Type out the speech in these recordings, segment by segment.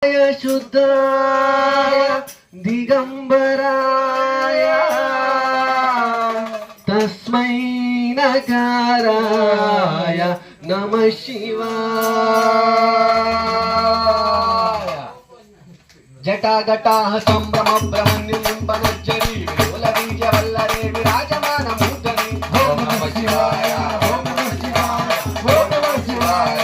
शुद्धाय दिगंबराय तस्मै नकाराय नमः शिवाय। जटाघटाः संभ्रम ब्रह्मनिलिम्बनज्जरी विलोलबीज वल्लरे विराजमानमूर्धनि ओम नमः शिवाय ओम नमः शिवाय ओम नमः शिवाय।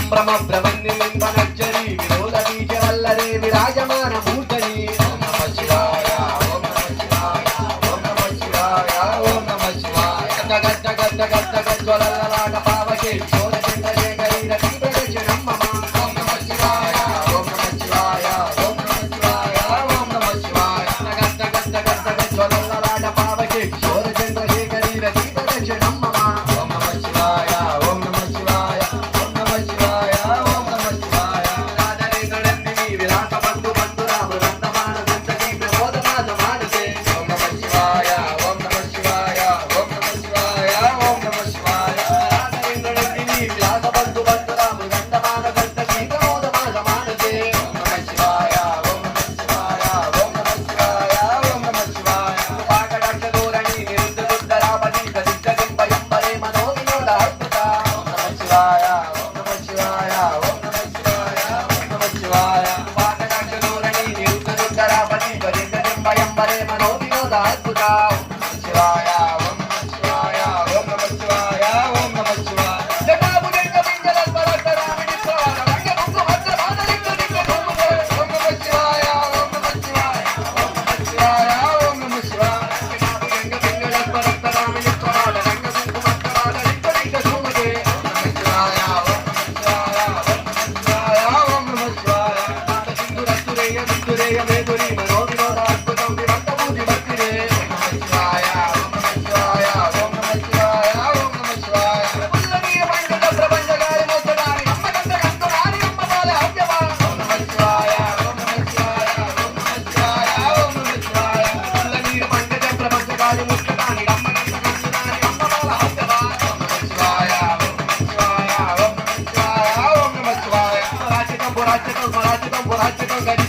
संभ्रम ब्रह्मनिलिम्बनज्जरी विलोलबीज वल्लरे विराजमानमूर्धनि ओम नमः शिवाय ओम नमः शिवाय ओम नमः शिवाय ओम नमः शिवाय। गद्द गद्द गद्द गज्ज्वलल्ललाट पावके शोधचन्द्रशेखरी रति प्रदक्षिणं मम ओम नमः शिवाय ओम नमः शिवाय ओम नमः शिवाय ओम नमः शिवाय। गद्द गद्द गद्द गज्ज्वलल्ललाट पावके शोधचन्द्रशेखरी रति प्रदक्षिणं मम ओम नमः शिवाय ओम नमः शिवाय ओम नमः शिवाय ओम नमः शिवाय। राधरे नळन्दिनी विराट बन्धु बन्धुरा वृन्दमान दन्तकी प्रमोदनाद मानसे ओम नमः शिवाय ओम नमः शिवाय ओम नमः शिवाय ओम नमः शिवाय। राधरे नळन्दिनी विराट बन्धु बन्धुरा वृन्दमान दन्तकी प्रमोदनाद मानसे ओम नमः शिवाय ओम नमः शिवाय ओम नमः शिवाय ओम नमः शिवाय। पाकडाक्ष धोरणि निरुद्ध रुद्रावती गदिष्टगिम्बयम्बरे मनोविनोद अद्भुता ओम नमः शिवाय ओम नमः शिवाय ओम नमः शिवाय ओम नमः शिवाय। पाकडाक्ष धोरणि निरुद्ध रुद्रावती गदिष्टगिम्बयम्बरे मनोविनोद अद्भुता ओम नमः शिवाय ओम नमः शिवाय ओम नमः शिवाय ओम नमः शिवाय। जटाभुजंग पिंगलल्पलल्परामिणि प्रवाह रंगभुङ्गभद्र मादलिङ्गलिङ्ग धूमते ओम नमः शिवाय ओम नमः शिवाय ओम नमः शिवाय ओम नमः शिवाय। जटाभुजंग पिंगलल्पलल्परामिणि प्रवाह रंगभुङ्गभद्र मादलिङ्गलिङ्ग धूमते ओम नमः शिवाय ओम नमः शिवाय ओम नमः शिवाय। सिंधुरस्तुरेय विन्दुरेय मेधुरी मनोविनोद अद्भुतं विभक्तभूति भक्तिरे ओम नमः शिवाय ओम नमः शिवाय ओम नमः शिवाय ओम नमः शिवाय। पुल्लनीय पंडित प्रपंचकारी मोक्षदारि अम्मगंध गंधुरारि अम्मबाल हव्यवा ओम नमः शिवाय ओम नमः शिवाय ओम नमः शिवाय ओम नमः शिवाय। पुल्लनीय पंडित प्रपंचकारी मोक्षदारि अम्मगंध गंधुरारि अम्मबाल हव्यवा ओम नमः शिवाय ओम नमः शिवाय ओम नमः शिवाय ओम नमः शिवाय। राचितं पुराचितं गणि